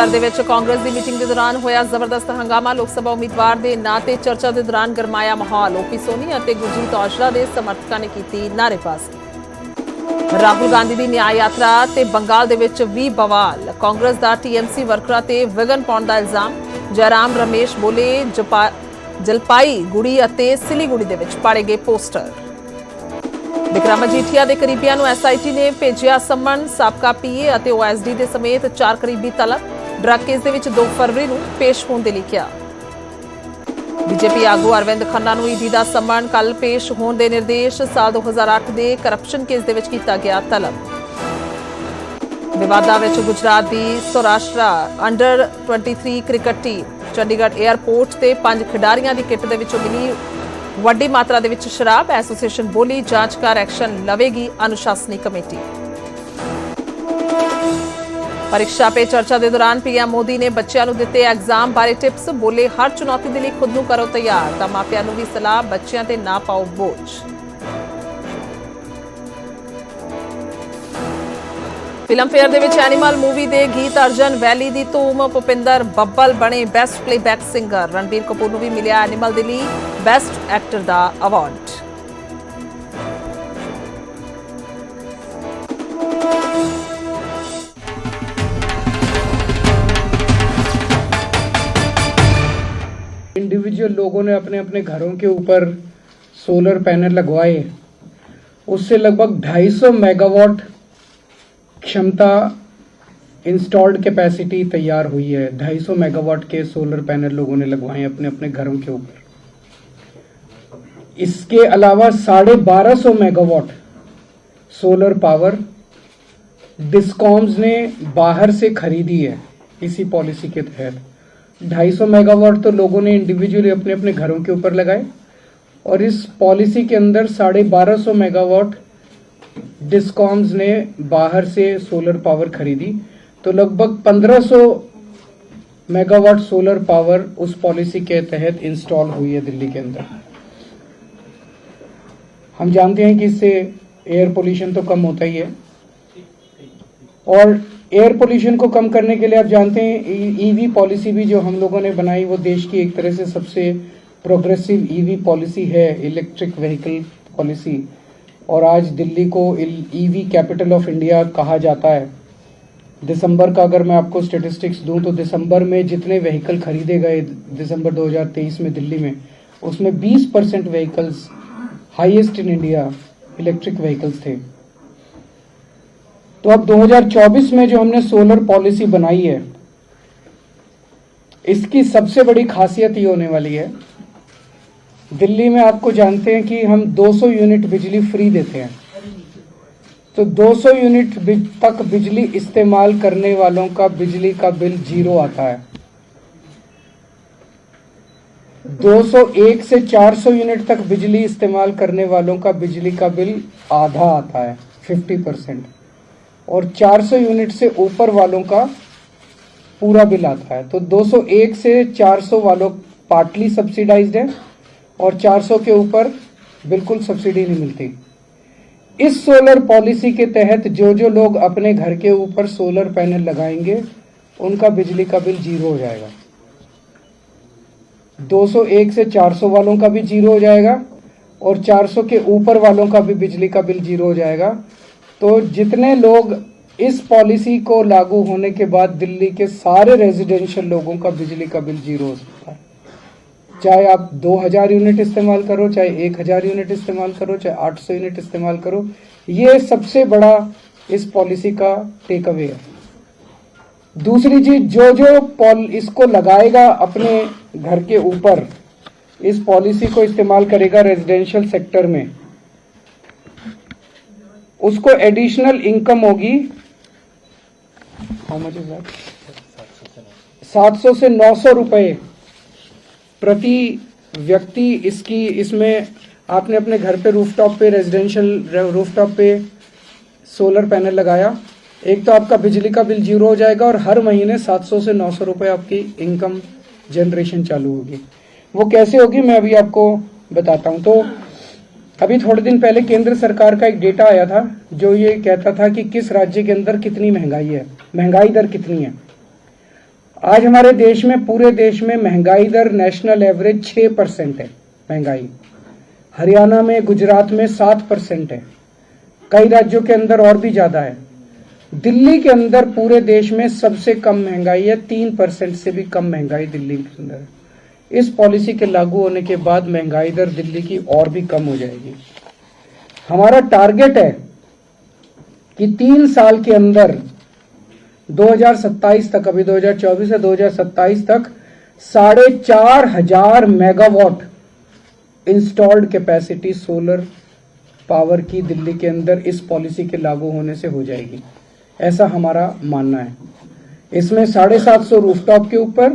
ਅੰਮ੍ਰਿਤਸਰ ਦੇ ਵਿੱਚ ਕਾਂਗਰਸ ਦੀ ਮੀਟਿੰਗ ਦੇ ਦੌਰਾਨ ਹੋਇਆ ਜ਼ਬਰਦਸਤ ਹੰਗਾਮਾ। ਲੋਕ ਸਭਾ ਉਮੀਦਵਾਰ ਦੇ ਨਾਂ ਤੇ ਚਰਚਾ ਦੇ ਦੌਰਾਨ ਗਰਮਾਇਆ ਮਾਹੌਲ। ਓਪੀ ਸੋਨੀ ਅਤੇ ਗੁਰਜੀਤ ਔਜਲਾ ਦੇ ਸਮਰਥਕਾਂ ਨੇ ਕੀਤੀ ਨਾਅਰੇਬਾਜ਼ੀ। ਰਾਹੁਲ ਗਾਂਧੀ ਦੀ ਨਿਆਂ ਯਾਤਰਾ ਤੇ ਬੰਗਾਲ ਦੇ ਵਿੱਚ ਵੀ ਬਵਾਲ। ਕਾਂਗਰਸ ਦਾ ਟੀਐਮਸੀ ਵਰਕਰਾਂ ਤੇ ਵਿਘਨ ਪਾਉਣ ਦਾ ਇਲਜ਼ਾਮ। ਜੈਰਾਮ ਰਮੇਸ਼ ਬੋਲੇ ਜਲਪਾਈ ਗੁੜੀ ਅਤੇ ਸਿਲੀਗੁੜੀ ਦੇ ਵਿੱਚ ਪਾੜੇ ਗਏ ਪੋਸਟਰ। ਵਿਕਰਮ ਮਜੀਠੀਆ ਦੇ ਕਰੀਬੀਆਂ ਨੂੰ ਐਸਆਈਟੀ ਨੇ ਭੇਜਿਆ ਸੰਮਨ। ਸਾਬਕਾ ਪੀਏ ਅਤੇ ਓਐਸਡੀ ਦੇ ਸਮੇਤ 4 ਕਰੀਬੀ ਤਲਬ। ਡਰੱਗ ਕੇਸ ਦੇ ਵਿੱਚ 2 ਫਰਵਰੀ ਨੂੰ ਪੇਸ਼ ਹੋਣ ਦੇ ਲਈ ਕਿਹਾ। ਬੀਜੇਪੀ ਆਗੂ ਅਰਵਿੰਦ ਖੰਨਾ ਨੂੰ ਈਡੀ ਦਾ ਸੰਮਨ। ਕੱਲ ਪੇਸ਼ ਹੋਣ ਦੇ ਨਿਰਦੇਸ਼। ਸਾਲ 2008 ਦੇ ਕਰਪਸ਼ਨ ਕੇਸ ਦੇ ਵਿੱਚ ਕੀਤਾ ਗਿਆ ਤਲਬ। ਵਿਵਾਦਾਂ ਵਿੱਚ ਗੁਜਰਾਤ ਦੀ Saurashtra under 23 cricket team. Chandigarh airport ਤੇ 5 ਖਿਡਾਰੀਆਂ ਦੀ ਕਿੱਟ ਦੇ ਵਿੱਚੋਂ ਮਿਲੀ ਵੱਡੀ ਮਾਤਰਾ ਦੇ ਵਿੱਚ ਸ਼ਰਾਬ। ਐਸੋਸੀਏਸ਼ਨ ਬੋਲੀ ਜਾਂਚ ਕਰ ਐਕਸ਼ਨ ਲਵੇਗੀ ਅਨੁਸ਼ਾਸਨੀ ਕਮੇਟੀ। ਪਰੀक्षा पे चर्चा के दौरान पीएम मोदी ने बच्चों को दिते एग्जाम बारे टिप्स। बोले हर चुनौती के लिए खुद को करो तैयार। तो मापिया को भी सलाह बच्चों ते ना पाओ बोझ। Film fair they which animal movie के गीत अर्जन वैली की धूम। भुपिंदर बब्बल बने best playback singer. Ranbir Kapoor को भी मिला एनिमल के लिए बेस्ट एक्टर का अवार्ड। इंडिविजुअल लोगों ने अपने अपने घरों के ऊपर सोलर पैनल लगवाए। उससे लगभग 250 मेगावाट क्षमता इंस्टॉल्ड कैपेसिटी तैयार हुई है। 250 मेगावाट के सोलर पैनल लोगों ने लगवाए अपने अपने घरों के ऊपर। इसके अलावा 1250 मेगावाट सोलर पावर डिस्कॉम्स ने बाहर से खरीदी है इसी पॉलिसी के तहत। 250 मेगावाट तो लोगों ने इंडिविजुअली अपने अपने घरों के ऊपर लगाए और इस पॉलिसी के अंदर 1250 मेगावाट डिस्कॉम्स ने बाहर से सोलर पावर खरीदी। तो लगभग 1500 मेगावाट सोलर पावर उस पॉलिसी के तहत इंस्टॉल हुई है दिल्ली के अंदर। हम जानते हैं कि इससे एयर पोल्यूशन तो कम होता ही है और एयर पोल्यूशन को कम करने के लिए आप जानते हैं ईवी पॉलिसी भी जो हम लोगों ने बनाई वो देश की एक तरह से सबसे प्रोग्रेसिव ईवी पॉलिसी है, इलेक्ट्रिक व्हीकल पॉलिसी। और आज दिल्ली को ईवी कैपिटल ऑफ इंडिया कहा जाता है। दिसंबर का अगर मैं आपको स्टेटिस्टिक्स दूं तो दिसंबर में जितने व्हीकल खरीदे गए दिसंबर 2023 में दिल्ली में, उसमें 20% vehicles highest in India electric vehicles थे। तो अब 2024 में जो हमने सोलर पॉलिसी बनाई है इसकी सबसे बड़ी खासियत ये होने वाली है, दिल्ली में आपको जानते हैं कि हम 200 यूनिट बिजली फ्री देते हैं। तो 200 यूनिट तक बिजली इस्तेमाल करने वालों का बिजली का बिल 0 आता है। 201 से 400 यूनिट तक बिजली इस्तेमाल करने वालों का बिजली का बिल आधा आता है, 50%। और 400 यूनिट से ऊपर वालों का पूरा बिल आता है। तो 201 से 400 वालों पार्टली सब्सिडाइज्ड है और 400 के ऊपर बिल्कुल सब्सिडी नहीं मिलती। इस सोलर पॉलिसी के तहत जो जो लोग अपने घर के ऊपर सोलर पैनल लगाएंगे उनका बिजली का बिल 0 हो जाएगा। 201 से 400 वालों का भी 0 हो जाएगा और 400 के ऊपर वालों का भी बिजली का बिल 0 हो जाएगा। तो जितने लोग इस पॉलिसी को लागू होने के बाद दिल्ली के सारे रेजिडेंशियल लोगों का बिजली का बिल 0 हो सकता है। चाहे आप 2000 यूनिट इस्तेमाल करो, चाहे 1000 यूनिट इस्तेमाल करो, चाहे 800 यूनिट इस्तेमाल करो, ये सबसे बड़ा इस पॉलिसी का टेक अवे है। दूसरी चीज, जो इसको लगाएगा अपने घर के ऊपर, इस पॉलिसी को इस्तेमाल करेगा रेजिडेंशियल सेक्टर में, उसको एडिशनल इनकम होगी। How much is that? 700 से 900 रुपए प्रति व्यक्ति। इसमें आपने अपने घर पे रूफटॉप पे रेजिडेंशियल रूफटॉप पे सोलर पैनल लगाया, एक तो आपका बिजली का बिल 0 हो जाएगा और हर महीने 700 से 900 रुपए आपकी इनकम जनरेशन चालू होगी। वो कैसे होगी मैं अभी आपको बताता हूं। तो अभी थोड़े दिन पहले केंद्र सरकार का एक डेटा आया था जो ये कहता था कि किस राज्य के अंदर कितनी महंगाई है, महंगाई दर कितनी है। आज हमारे देश में, पूरे देश में महंगाई दर नेशनल एवरेज 6% है महंगाई। हरियाणा में, गुजरात में 7% है, कई राज्यों के अंदर और भी ज्यादा है। दिल्ली के अंदर पूरे देश में सबसे कम महंगाई है, 3% से भी कम महंगाई दिल्ली के अंदर है। इस पॉलिसी के लागू होने के बाद महंगाई दर दिल्ली की और भी कम हो जाएगी। हमारा टारगेट है कि 3 साल के अंदर 2027 तक, अभी 2024 है, 2027 तक 4,500 megawatt installed capacity solar power की दिल्ली के अंदर इस पॉलिसी के लागू होने से हो जाएगी, ऐसा हमारा मानना है। इसमें 750 रूफटॉप के ऊपर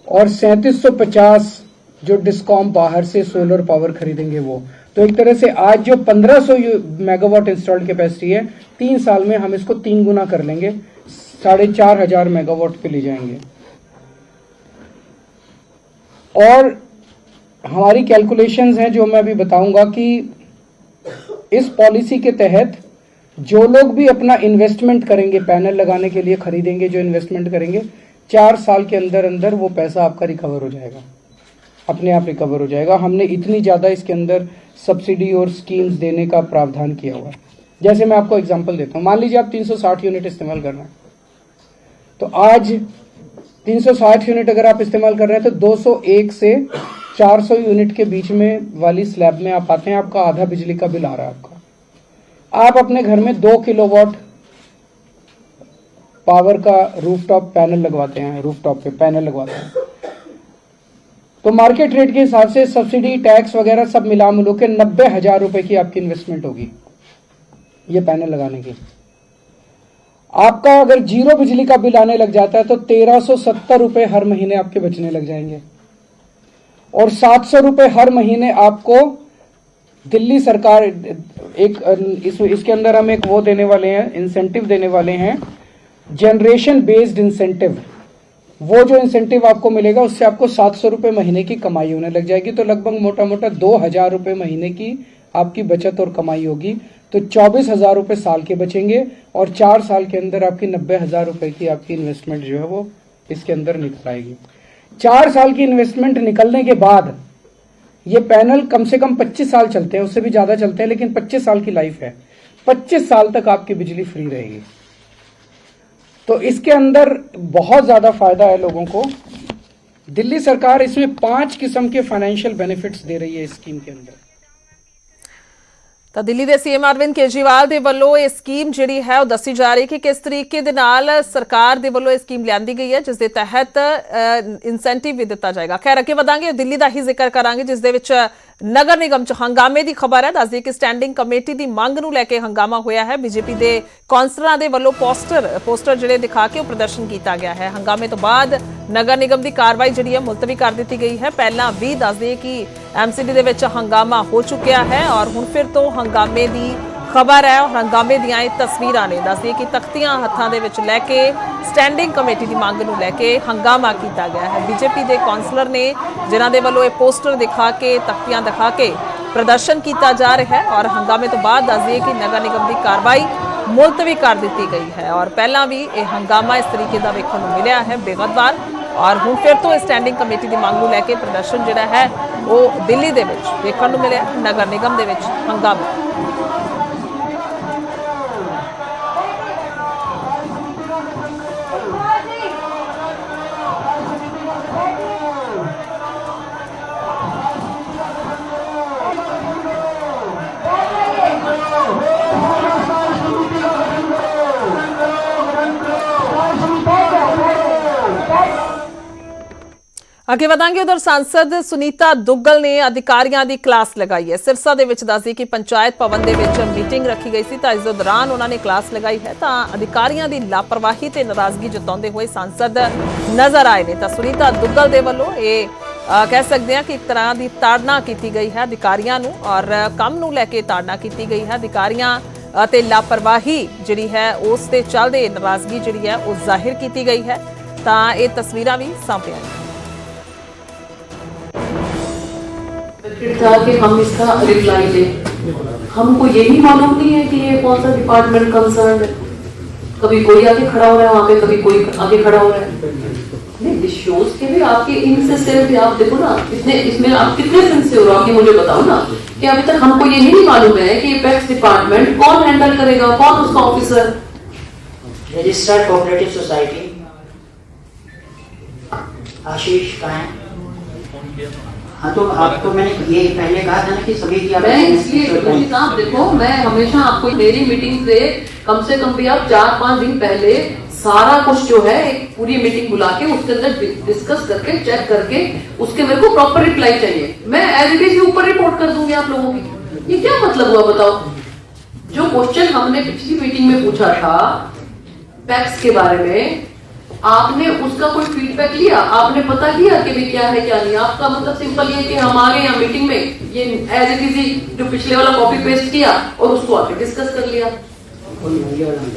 और 3750 जो डिस्कॉम बाहर से सोलर पावर खरीदेंगे वो। तो एक तरह से आज जो 1500 मेगावाट इंस्टॉल्ड कैपेसिटी है, 3 साल में हम इसको 3 गुना कर लेंगे, 4,500 मेगावाट पे ले जाएंगे। और हमारी कैलकुलेशंस हैं जो मैं अभी बताऊंगा कि इस पॉलिसी के तहत जो लोग भी अपना इन्वेस्टमेंट करेंगे, पैनल लगाने के लिए खरीदेंगे, जो इन्वेस्टमेंट करेंगे, 4 साल के अंदर अंदर वो पैसा आपका रिकवर हो जाएगा, अपने आप रिकवर हो जाएगा। हमने इतनी ज्यादा इसके अंदर सब्सिडी और स्कीम्स देने का प्रावधान किया हुआ है। जैसे मैं आपको एग्जांपल देता हूं, मान लीजिए आप 360 यूनिट इस्तेमाल करना है, तो आज 360 यूनिट अगर आप इस्तेमाल कर रहे हैं तो 201 से 400 यूनिट के बीच में वाली स्लैब में आप आते हैं, आपका आधा बिजली का बिल आ रहा है आपका। आप अपने घर में 2 किलोवाट पावर का रूफटॉप पैनल लगवाते हैं, रूफटॉप पे पैनल लगवाते हैं, तो मार्केट रेट के हिसाब से सब्सिडी, टैक्स वगैरह सब मिला मिलो के 90,000 रुपए की आपकी इन्वेस्टमेंट होगी ये पैनल लगाने की। आपका अगर 0 बिजली का बिल आने लग जाता है तो 1370 रुपए हर महीने आपके बचने लग जाएंगे, और 700 रुपए हर महीने आपको दिल्ली सरकार इसके अंदर हम एक वो देने वाले हैं, इंसेंटिव देने वाले हैं, जनरेशन बेस्ड इंसेंटिव। वो जो इंसेंटिव आपको मिलेगा उससे आपको 700 रुपए महीने की कमाई होने लग जाएगी, तो लगभग मोटा मोटा 2,000 रुपए महीने की आपकी बचत और कमाई होगी। तो 24,000 रुपए साल के बचेंगे, और 4 साल के अंदर आपकी 90,000 रुपए की आपकी इन्वेस्टमेंट जो है वो इसके अंदर निकल आएगी। 4 साल की इन्वेस्टमेंट निकलने के बाद ये पैनल कम से कम 25 साल चलते हैं, उससे भी ज्यादा चलते हैं, लेकिन 25 साल की लाइफ है। 25 साल तक आपकी बिजली फ्री रहेगी। तो इसके अंदर बहुत ज्यादा फायदा है लोगों को। दिल्ली सरकार इसमें 5 किस्म के फाइनेंशियल बेनिफिट्स दे रही है इस स्कीम के अंदर। ਤਾਂ ਦਿੱਲੀ ਦੇ ਸੀਐਮ ਅਰਵਿੰਦ ਕੇਜਰੀਵਾਲ ਦੇ ਵੱਲੋਂ ਇਹ ਸਕੀਮ ਜਿਹੜੀ ਹੈ ਉਹ ਦੱਸੀ ਜਾ ਰਹੀ ਕਿ ਕਿਸ ਤਰੀਕੇ ਦੇ ਨਾਲ ਸਰਕਾਰ ਦੇ ਵੱਲੋਂ ਇਹ ਸਕੀਮ ਲਿਆਂਦੀ ਗਈ ਹੈ, ਜਿਸ ਦੇ ਤਹਿਤ ਇਨਸੈਂਟਿਵ ਵੀ ਦਿੱਤਾ ਜਾਏਗਾ। ਖੈਰ ਅੱਗੇ ਵਧਾਂਗੇ, ਦਿੱਲੀ ਦਾ ਹੀ ਜ਼ਿਕਰ ਕਰਾਂਗੇ ਜਿਸ ਦੇ ਵਿੱਚ ਨਗਰ ਨਿਗਮ ਚ ਹੰਗਾਮੇ ਦੀ ਖਬਰ ਹੈ। ਦੱਸਦੇ ਕਿ ਸਟੈਂਡਿੰਗ ਕਮੇਟੀ ਦੀ ਮੰਗ ਨੂੰ ਲੈ ਕੇ ਹੰਗਾਮਾ ਹੋਇਆ ਹੈ। ਬੀਜੇਪੀ ਦੇ ਕੌਂਸਲਰਾਂ ਦੇ ਵੱਲੋਂ ਪੋਸਟਰ ਜਿਹੜੇ ਦਿਖਾ ਕੇ ਉਹ ਪ੍ਰਦਰਸ਼ਨ ਕੀਤਾ ਗਿਆ ਹੈ। ਹੰਗਾਮੇ ਤੋਂ ਬਾਅਦ ਨਗਰ ਨਿਗਮ ਦੀ ਕਾਰਵਾਈ ਜਿਹੜੀ ਹੈ ਮੁਲਤਵੀ ਕਰ ਦਿੱਤੀ ਗਈ ਹੈ। ਪਹਿਲਾਂ ਵੀ ਦੱਸਦੇ ਕਿ ਐਮਸੀਡੀ ਦੇ ਵਿੱਚ ਹੰਗਾਮਾ ਹੋ ਚੁੱਕਿਆ ਹੈ ਔਰ ਹੁਣ ਫਿਰ ਤੋਂ ਹੰਗਾਮੇ ਦੀ ਖਬਰ ਹੈ। ਔਰ ਹੰਗਾਮੇ ਦੀਆਂ ਇਹ ਤਸਵੀਰਾਂ ਨੇ, ਦੱਸਦੇ ਕਿ ਤਖਤੀਆਂ ਹੱਥਾਂ ਦੇ ਵਿੱਚ ਲੈ ਕੇ ਸਟੈਂਡਿੰਗ ਕਮੇਟੀ ਦੀ ਮੰਗ ਨੂੰ ਲੈ ਕੇ ਹੰਗਾਮਾ ਕੀਤਾ ਗਿਆ ਹੈ। ਬੀਜੇਪੀ ਦੇ ਕੌਂਸਲਰ ਨੇ ਜਿਨ੍ਹਾਂ ਦੇ ਵੱਲੋਂ ਇਹ ਪੋਸਟਰ ਦਿਖਾ ਕੇ, ਤਖਤੀਆਂ ਦਿਖਾ ਕੇ ਪ੍ਰਦਰਸ਼ਨ ਕੀਤਾ ਜਾ ਰਿਹਾ ਹੈ। ਔਰ ਹੰਗਾਮੇ ਤੋਂ ਬਾਅਦ ਦੱਸਦੇ ਕਿ ਨਗਰ ਨਿਗਮ ਦੀ ਕਾਰਵਾਈ ਮੁਲਤਵੀ ਕਰ ਦਿੱਤੀ ਗਈ ਹੈ। ਔਰ ਪਹਿਲਾਂ ਵੀ ਇਹ ਹੰਗਾਮਾ ਇਸ ਤਰੀਕੇ ਦਾ ਵੇਖਣ ਨੂੰ ਮਿਲਿਆ ਹੈ ਬੇਹੱਦ ਵਾਰ, ਔਰ ਹੁਣ ਫਿਰ ਤੋਂ ਸਟੈਂਡਿੰਗ ਕਮੇਟੀ ਦੀ ਮੰਗ ਨੂੰ ਲੈ ਕੇ ਪ੍ਰਦਰਸ਼ਨ ਜਿਹੜਾ ਹੈ ਉਹ ਦਿੱਲੀ ਦੇ ਵਿੱਚ ਵੇਖਣ ਨੂੰ ਮਿਲਿਆ। ਨਗਰ ਨਿਗਮ ਦੇ ਵਿੱਚ ਹੰਗਾਮਾ। ਅੱਗੇ ਵਧਾਂਗੇ, ਉਧਰ ਸਾਂਸਦ ਸੁਨੀਤਾ ਦੁੱਗਲ ਨੇ ਅਧਿਕਾਰੀਆਂ ਦੀ ਕਲਾਸ ਲਗਾਈ ਹੈ। ਸਿਰਸਾ ਦੇ ਵਿੱਚ ਦੱਸਦੀ ਕਿ ਪੰਚਾਇਤ ਭਵਨ ਦੇ ਵਿੱਚ ਮੀਟਿੰਗ ਰੱਖੀ ਗਈ ਸੀ ਤਾਂ ਇਸ ਦੌਰਾਨ ਉਹਨਾਂ ਨੇ ਕਲਾਸ ਲਗਾਈ ਹੈ ਤਾਂ ਅਧਿਕਾਰੀਆਂ ਦੀ ਲਾਪਰਵਾਹੀ ਤੇ ਨਾਰਾਜ਼ਗੀ ਜਤਾਉਂਦੇ ਹੋਏ ਸਾਂਸਦ ਨਜ਼ਰ ਆਏ ਨੇ। ਤਾਂ ਸੁਨੀਤਾ ਦੁੱਗਲ ਦੇ ਵੱਲੋਂ ਇਹ ਕਹਿ ਸਕਦੇ ਹਾਂ ਕਿ ਇੱਕ ਤਰ੍ਹਾਂ ਦੀ ਤਾੜਨਾ ਕੀਤੀ ਗਈ ਹੈ ਅਧਿਕਾਰੀਆਂ ਨੂੰ, ਔਰ ਕੰਮ ਨੂੰ ਲੈ ਕੇ ਤਾੜਨਾ ਕੀਤੀ ਗਈ ਹੈ। ਅਧਿਕਾਰੀਆਂ ਅਤੇ ਲਾਪਰਵਾਹੀ ਜਿਹੜੀ ਹੈ ਉਸ ਤੇ ਚੱਲਦੇ ਨਾਰਾਜ਼ਗੀ ਜਿਹੜੀ ਹੈ ਉਹ ਜ਼ਾਹਿਰ ਕੀਤੀ ਗਈ ਹੈ। ਤਾਂ ਇਹ ਤਸਵੀਰਾਂ ਵੀ ਸਾਹਮਣੇ ਆਈਆਂ। था कि हम इसका रिप्लाई दें। हमको यही मालूम नहीं है कि ये कौन सा डिपार्टमेंट कंसर्न है। कभी कोई आगे खड़ा हो रहा है वहां पे, कभी कोई आगे खड़ा हो रहा है। नहीं, दिस शोज के भी आपके इनसिंसियरिटी आप देखो ना, इसमें आप कितने सिंसियर हो, आप मुझे बताओ ना कि अभी तक हमको ये नहीं मालूम है कि एपेक्स डिपार्टमेंट कौन हैंडल करेगा, कौन उसका ऑफिसर। रजिस्टर्ड कोऑपरेटिव सोसाइटी आशीष कहाँ है? हाँ, तो आपको मैंने ये पहले कहा था ना कि सभी की मैं इसलिए आप देखो, मैं हमेशा आपको मेरी मीटिंग से कम भी आप 4-5 दिन पहले सारा कुछ जो है एक पूरी मीटिंग बुला के उसके अंदर डिस्कस करके चेक करके उसके मेरे को प्रॉपर रिप्लाई चाहिए। मैं एज इट इज ऊपर रिपोर्ट कर दूंगी आप लोगों की। ये क्या मतलब हुआ बताओ? जो क्वेश्चन हमने पिछली मीटिंग में पूछा था पैक्स के बारे में, आपने उसका कोई फीडबैक लिया? आपने पता किया कि भी क्या है क्या नहीं? आपका मतलब सिंपल ये कि हम आ गए यहाँ मीटिंग में, ये एज इट इज जो पिछले वाला कॉपी पेस्ट किया और उसको आके डिस्कस कर लिया।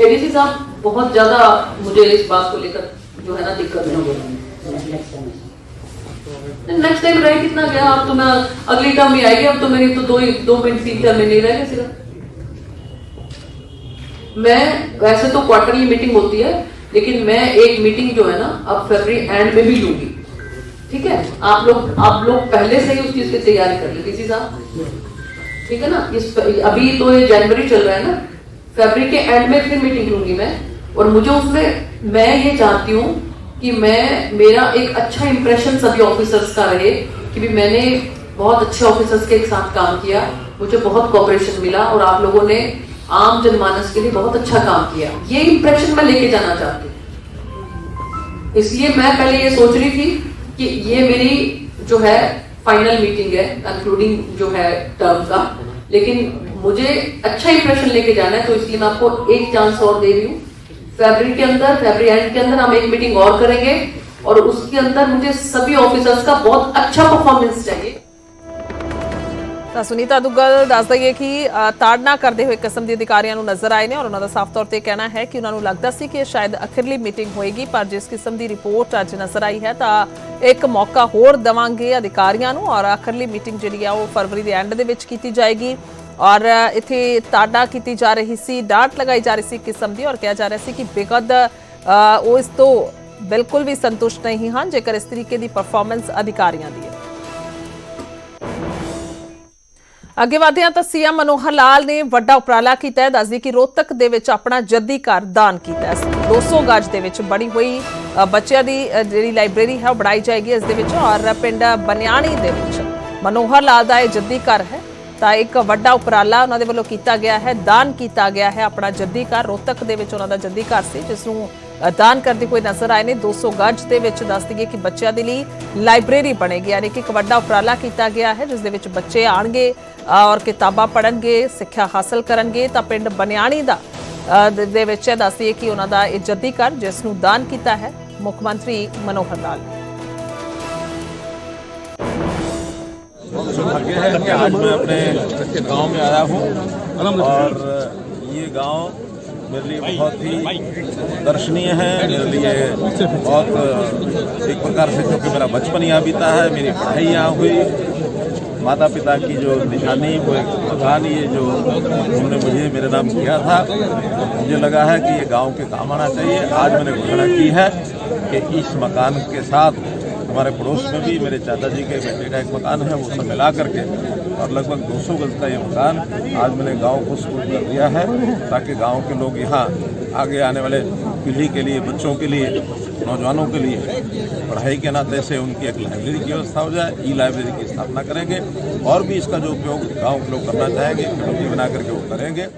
एडीसी साहब बहुत ज्यादा मुझे इस बात को लेकर जो है ना दिक्कत है। नेक्स्ट टाइम रह कितना गया? अब तो मैं अगली टर्म में आएगी, अब तो मेरी तो 2 मिनट 3 टर्म में नहीं रह गया सिर्फ। मैं वैसे तो क्वार्टरली मीटिंग होती है, लेकिन मैं एक मीटिंग जो है ना अब फरवरी एंड में भी लूंगी। ठीक है, आप लोग पहले से ही उस चीज की तैयारी कर ली डीसी साहब, ठीक है ना? अभी तो ये जनवरी चल रहा है ना, फरवरी के एंड में फिर मीटिंग लूंगी मैं। और मुझे उसमें मैं ये चाहती हूँ कि मेरा एक अच्छा इंप्रेशन सभी ऑफिसर्स का रहे कि भी मैंने बहुत अच्छे ऑफिसर्स के साथ काम किया, मुझे बहुत कोऑपरेशन मिला और आप लोगों ने आम जनमानस के लिए बहुत अच्छा काम किया। ये इंप्रेशन मैं लेके जाना चाहती हूँ। इसलिए मैं पहले ये सोच रही थी कि ये मेरी जो है फाइनल मीटिंग है कंक्लूडिंग जो है टर्म का, लेकिन मुझे अच्छा इंप्रेशन लेके जाना है, तो इसलिए मैं आपको एक चांस और दे रही हूँ। फरवरी एंड के अंदर हम एक मीटिंग और करेंगे और उसके अंदर मुझे सभी ऑफिसर्स का बहुत अच्छा परफॉर्मेंस चाहिए। ਤਾਂ ਸੁਨੀਤਾ ਦੁੱਗਲ ਦੱਸ ਦਈਏ ਕਿ ਤਾੜਨਾ ਕਰਦੇ ਹੋਏ ਕਿਸਮ ਦੇ ਅਧਿਕਾਰੀਆਂ ਨੂੰ ਨਜ਼ਰ ਆਏ ਨੇ ਔਰ ਉਹਨਾਂ ਦਾ ਸਾਫ਼ ਤੌਰ ਤੇ ਕਹਿਣਾ ਹੈ ਕਿ ਉਹਨਾਂ ਨੂੰ ਲੱਗਦਾ ਸੀ ਕਿ ਸ਼ਾਇਦ ਅਖੀਰਲੀ ਮੀਟਿੰਗ ਹੋਏਗੀ, ਪਰ ਜਿਸ ਕਿਸਮ ਦੀ ਰਿਪੋਰਟ ਅੱਜ ਨਜ਼ਰ ਆਈ ਹੈ ਤਾਂ ਇੱਕ ਮੌਕਾ ਹੋਰ ਦੇਵਾਂਗੇ ਅਧਿਕਾਰੀਆਂ ਨੂੰ ਔਰ ਆਖਰਲੀ ਮੀਟਿੰਗ ਜਿਹੜੀ ਆ ਉਹ ਫਰਵਰੀ ਦੇ ਐਂਡ ਦੇ ਵਿੱਚ ਕੀਤੀ ਜਾਏਗੀ। और इत्थे ताड़ा की जा रही सी, डांट लगाई जा रही सी किस्म की और कहा जा रहा सी कि बेकद वो इस तो बिल्कुल भी संतुष्ट नहीं हैं जेकर इस तरीके की परफॉर्मेंस अधिकारियों की है। अगे वधदे हां तां सीएम मनोहर लाल ने वड्डा उपराला कीता है। दस दी कि रोहतक दे विच अपना जद्दी घर दान कीता है। 200 गज दे विच बनी हुई बच्चों की जिहड़ी लाइब्रेरी है बनाई जाएगी इस दे विच और पिंड बनियाणी दे विच मनोहर लाल दा जद्दी घर है ਤਾਂ ਇੱਕ ਵੱਡਾ ਉਪਰਾਲਾ ਉਹਨਾਂ ਦੇ ਵੱਲੋਂ ਕੀਤਾ ਗਿਆ ਹੈ, ਦਾਨ ਕੀਤਾ ਗਿਆ ਹੈ ਆਪਣਾ ਜੱਦੀ ਘਰ। ਰੋਹਤਕ ਦੇ ਵਿੱਚ ਉਹਨਾਂ ਦਾ ਜੱਦੀ ਘਰ ਸੀ ਜਿਸ ਨੂੰ ਦਾਨ ਕਰਦੇ ਹੋਏ ਨਜ਼ਰ ਆਏ ਨੇ। 200 ਗਜ ਦੇ ਵਿੱਚ ਦੱਸ ਦਈਏ ਕਿ ਬੱਚਿਆਂ ਦੇ ਲਈ ਲਾਇਬ੍ਰੇਰੀ ਬਣੇਗੀ, ਯਾਨੀ ਕਿ ਇੱਕ ਵੱਡਾ ਉਪਰਾਲਾ ਕੀਤਾ ਗਿਆ ਹੈ ਜਿਸ ਦੇ ਵਿੱਚ ਬੱਚੇ ਆਣਗੇ ਔਰ ਕਿਤਾਬਾਂ ਪੜ੍ਹਨਗੇ, ਸਿੱਖਿਆ ਹਾਸਲ ਕਰਨਗੇ। ਤਾਂ ਪਿੰਡ ਬਨਿਆਣੀ ਦਾ ਦੇ ਵਿੱਚ ਦੱਸ ਦਈਏ ਕਿ ਉਹਨਾਂ ਦਾ ਇਹ ਜੱਦੀ ਘਰ ਜਿਸ ਨੂੰ ਦਾਨ ਕੀਤਾ ਹੈ ਮੁੱਖ ਮੰਤਰੀ ਮਨੋਹਰ ਲਾਲ ਨੇ। सौभाग्य है कि आज मैं अपने गांव में आया हूं और ये गांव मेरे लिए बहुत ही दर्शनीय है। मेरे लिए बहुत एक प्रकार से, क्योंकि मेरा बचपन यहाँ बीता है, मेरी पढ़ाई यहाँ हुई, माता पिता की जो निशानी वो एक मकान ये जो उन्होंने मुझे मेरे नाम किया था, मुझे लगा है कि ये गांव के काम आना चाहिए। आज मैंने घोषणा की है कि इस मकान के साथ हमारे पड़ोस में भी मेरे चाचा जी के बेटे का एक मकान है, वो सब मिला करके और लगभग 200 गज का ये मकान आज मैंने गांव को सुपुर्द कर दिया है, ताकि गांव के लोग यहाँ आगे आने वाले पीढ़ी के लिए, बच्चों के लिए, नौजवानों के लिए पढ़ाई के नाते से उनकी एक लाइब्रेरी की व्यवस्था हो जाए। ई लाइब्रेरी की स्थापना करेंगे और भी इसका जो उपयोग गाँव के लोग करना चाहेंगे कमेटी बना करके वो करेंगे।